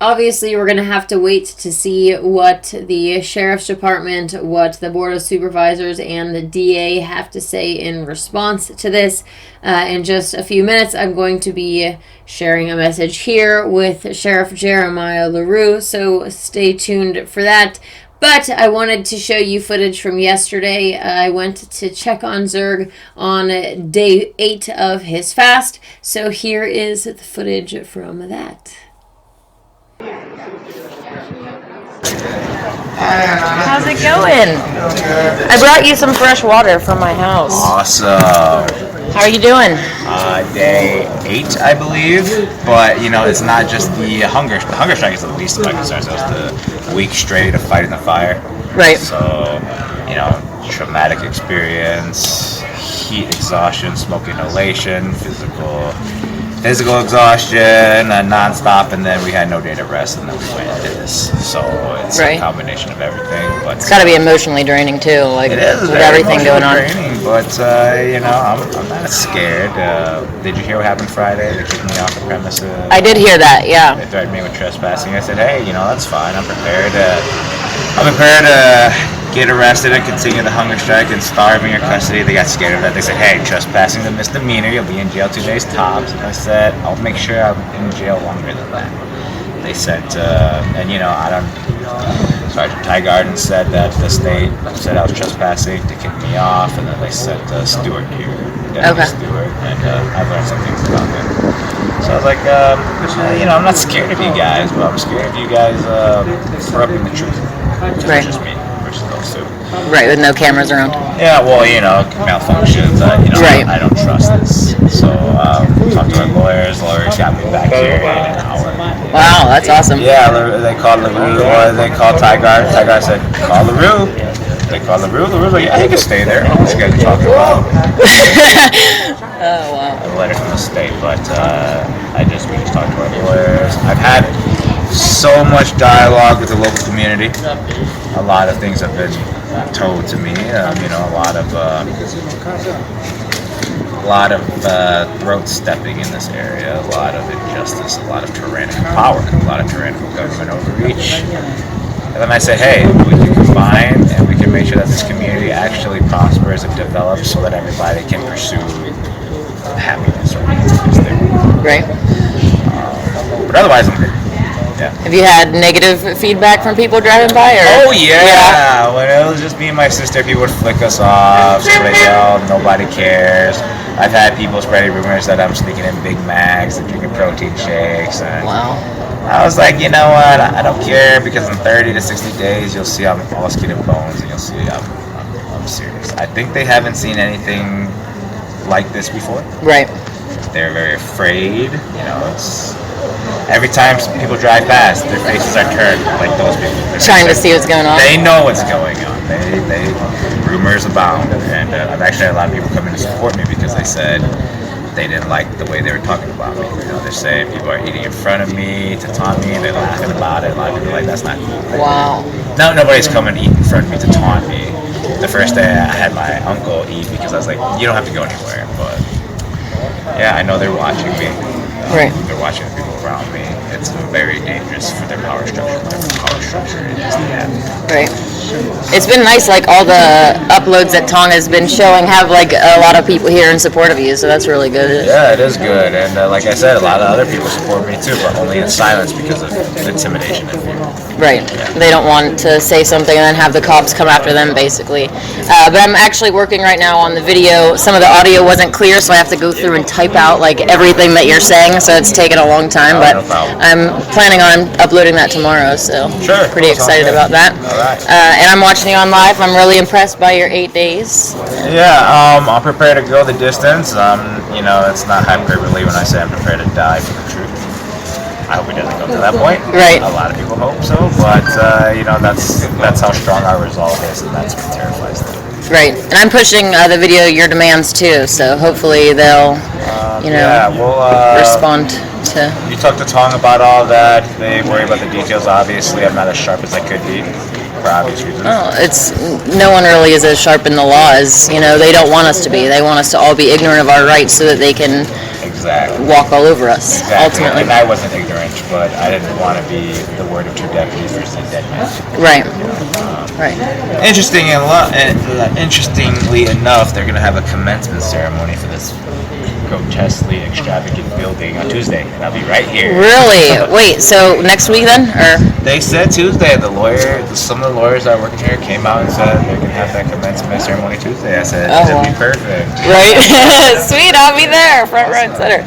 B: Obviously, we're going to have to wait to see what the Sheriff's Department, what the Board of Supervisors, and the DA have to say in response to this. In just a few minutes, I'm going to be sharing a message here with Sheriff Jeremiah LaRue, so stay tuned for that. But I wanted to show you footage from yesterday. I went to check on Zerg on day 8 of his fast. So here is the footage from that.
I: How's it going? I brought you some fresh water from my house.
M: Awesome.
I: How are you doing?
M: Day 8, I believe. But, you know, it's not just the hunger. The hunger strike is the least of my concerns. It was the week straight of fighting the fire.
I: Right.
M: So, you know, traumatic experience, heat exhaustion, smoke inhalation, physical exhaustion, non-stop, and then we had no day to rest, and then we went and did this. So it's a combination of everything. But
I: it's got to be emotionally draining too, like
M: it is
I: with everything going on.
M: Draining, but you know, I'm not scared. Did you hear what happened Friday? They kicked me off the premises.
I: I did hear that. Yeah.
M: They threatened me with trespassing. I said, hey, you know, that's fine. I'm prepared to get arrested and continue the hunger strike and starve in your custody. They got scared of that. They said, hey, trespassing is a misdemeanor. You'll be in jail 2 days tops. And I said, I'll make sure I'm in jail longer than that. They said, and you know, Sergeant Tygarden said that the state said I was trespassing to kick me off, and then they sent Stewart here, Deputy Stewart, and I've learned some things about him. So I was like, you know, I'm not scared of you guys, but I'm scared of you guys corrupting the truth.
I: Right.
M: Just me versus those two.
I: Right, with no cameras around.
M: Yeah, well, you know, malfunctions. You know,
I: right.
M: I don't trust this. So talked to our lawyers. Lawyers got me back here in an hour.
I: Wow, that's awesome.
M: Yeah, they called LaRue, or they called Tygar. Tygar said, call LaRue. They called LaRue. LaRue's like, yeah, you can stay there. What you guys are talking about?
I: Oh, wow.
M: A letter from the state, but we just talked to our lawyers. I've had so much dialogue with the local community. A lot of things have been told to me. You know, a lot of throat stepping in this area, a lot of injustice, a lot of tyrannical power, a lot of tyrannical government overreach. And then I said, hey, we can combine and we can make sure that this community actually prospers and develops so that everybody can pursue happiness or
I: right.
M: But otherwise, I'm good. Yeah.
I: Have you had negative feedback from people driving by? Or?
M: Oh yeah. When it was just me and my sister, people would flick us off. So they yell, nobody cares. I've had people spreading rumors that I'm sneaking in Big Macs and drinking protein shakes. And
I: wow.
M: I was like, you know what? I don't care, because in 30 to 60 days, you'll see I'm all skin and bones, and you'll see I'm serious. I think they haven't seen anything like this before.
I: Right.
M: They're very afraid. You know, it's every time people drive past, their faces are turned like those people.
I: Trying to see what's going on.
M: They know what's going on. They rumors abound, and I've actually had a lot of people come in to support me because they said they didn't like the way they were talking about me. You know, they're saying people are eating in front of me to taunt me, and they're laughing about it. A lot of people are like, that's not cool.
I: Wow.
M: No, nobody's coming to eat in front of me to taunt me. The first day I had my uncle eat because I was like, you don't have to go anywhere. But yeah, I know they're watching me.
I: Right.
M: They're watching the people around me, it's very dangerous for their power structure, whatever power structure it is they have.
I: Right. It's been nice, like all the uploads that Tong has been showing have like a lot of people here in support of you, so that's really good.
M: Yeah, it is good, and like I said, a lot of other people support me too, but only in silence because of intimidation and fear.
I: Right. They don't want to say something and then have the cops come after them, basically. But I'm actually working right now on the video. Some of the audio wasn't clear, so I have to go through and type out like everything that you're saying, so it's taken a long time, but
M: no problem.
I: I'm planning on uploading that tomorrow, so
M: Sure.
I: pretty excited about that.
M: All right.
I: And I'm watching you on live. I'm really impressed by your 8 days.
M: Yeah, I'm prepared to go the distance. You know, it's not hyperbole when I say I'm prepared to die for the truth. I hope it doesn't go to that point.
I: Right.
M: A lot of people hope so, but you know, that's how strong our resolve is, and that's what terrifies them.
I: Right. And I'm pushing the video your demands too, so hopefully they'll, you know,
M: Yeah, we'll
I: respond to.
M: You talk to Tong about all that. They worry about the details. Obviously, I'm not as sharp as I could be, for obvious reasons.
I: Oh, it's no one really is as sharp in the law as, you know, they don't want us to be. They want us to all be ignorant of our rights so that they can walk all over us.
M: Exactly.
I: Ultimately.
M: And I wasn't ignorant, but I didn't want to be the word of two deputies versus a dead man.
I: Right. Right.
M: Interestingly enough, they're going to have a commencement ceremony for this grotesquely extravagant building on Tuesday, and I'll be right here.
I: Really? Wait, so next week then? Or
M: They said Tuesday. Some of the lawyers that are working here came out and said they're going to have that commencement ceremony Tuesday. I said, it'll be perfect.
I: Right. Sweet, I'll be there, front row and center.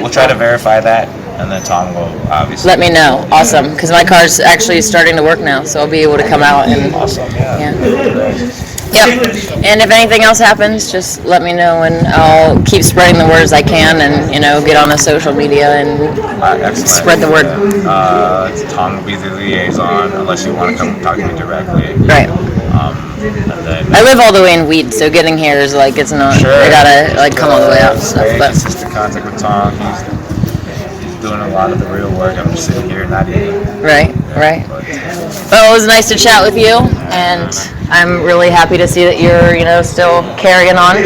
M: We'll try to verify that, and then Tom will obviously
I: Let me know. Awesome, because my car's actually starting to work now, so I'll be able to come out and.
M: Awesome, yeah.
I: Yep. And if anything else happens, just let me know, and I'll keep spreading the word as I can, and you know, get on the social media and spread the word.
M: Tom will be the liaison, unless you want to come talk to me directly.
I: Right.
M: And then
I: I live all the way in Weed, so getting here is like it's not.
M: Sure.
I: I gotta like come all the way out and stuff.
M: Very
I: But
M: consistent contact with Tom. He's doing a lot of the real work. I'm just sitting here not eating.
I: right. Well, it was nice to chat with you, and I'm really happy to see that you're, you know, still carrying on.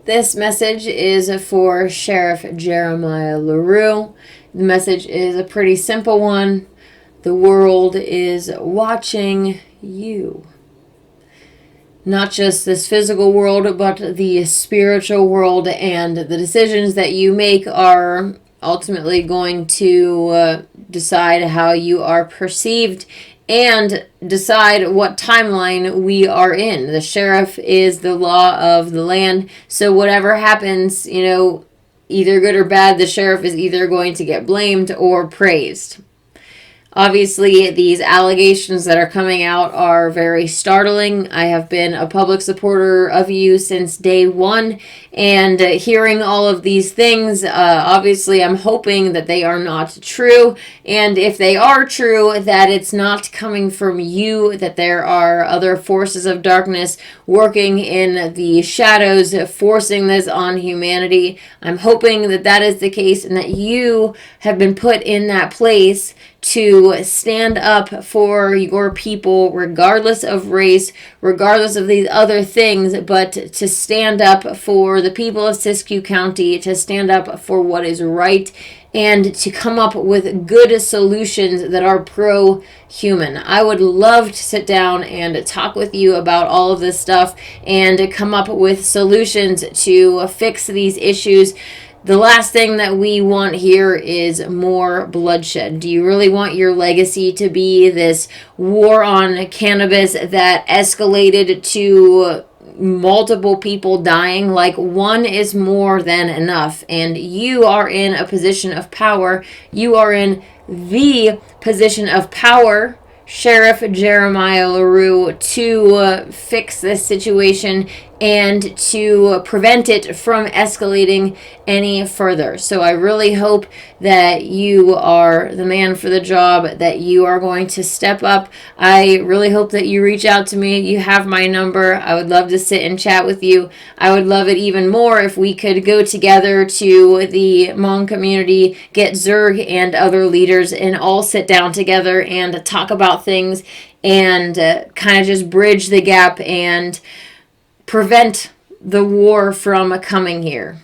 B: This message is for Sheriff Jeremiah LaRue. The message is a pretty simple one. The world is watching you. Not just this physical world, but the spiritual world, and the decisions that you make are ultimately going to decide how you are perceived and decide what timeline we are in. The sheriff is the law of the land, so whatever happens, you know, either good or bad, the sheriff is either going to get blamed or praised. Obviously, these allegations that are coming out are very startling. I have been a public supporter of you since day one, and hearing all of these things, obviously I'm hoping that they are not true, and if they are true, that it's not coming from you, that there are other forces of darkness working in the shadows, forcing this on humanity. I'm hoping that that is the case, and that you have been put in that place to stand up for your people, regardless of race, regardless of these other things, but to stand up for the people of Siskiyou County, to stand up for what is right, and to come up with good solutions that are pro-human. I would love to sit down and talk with you about all of this stuff and come up with solutions to fix these issues. The last thing that we want here is more bloodshed. Do you really want your legacy to be this war on cannabis that escalated to multiple people dying? Like, one is more than enough, and you are in a position of power. You are in the position of power, Sheriff Jeremiah LaRue, to fix this situation and to prevent it from escalating any further. So I really hope that you are the man for the job, that you are going to step up. I really hope that you reach out to me. You have my number. I would love to sit and chat with you. I would love it even more if we could go together to the Hmong community, get Zerg and other leaders, and all sit down together and talk about things and kind of just bridge the gap and prevent the war from coming here.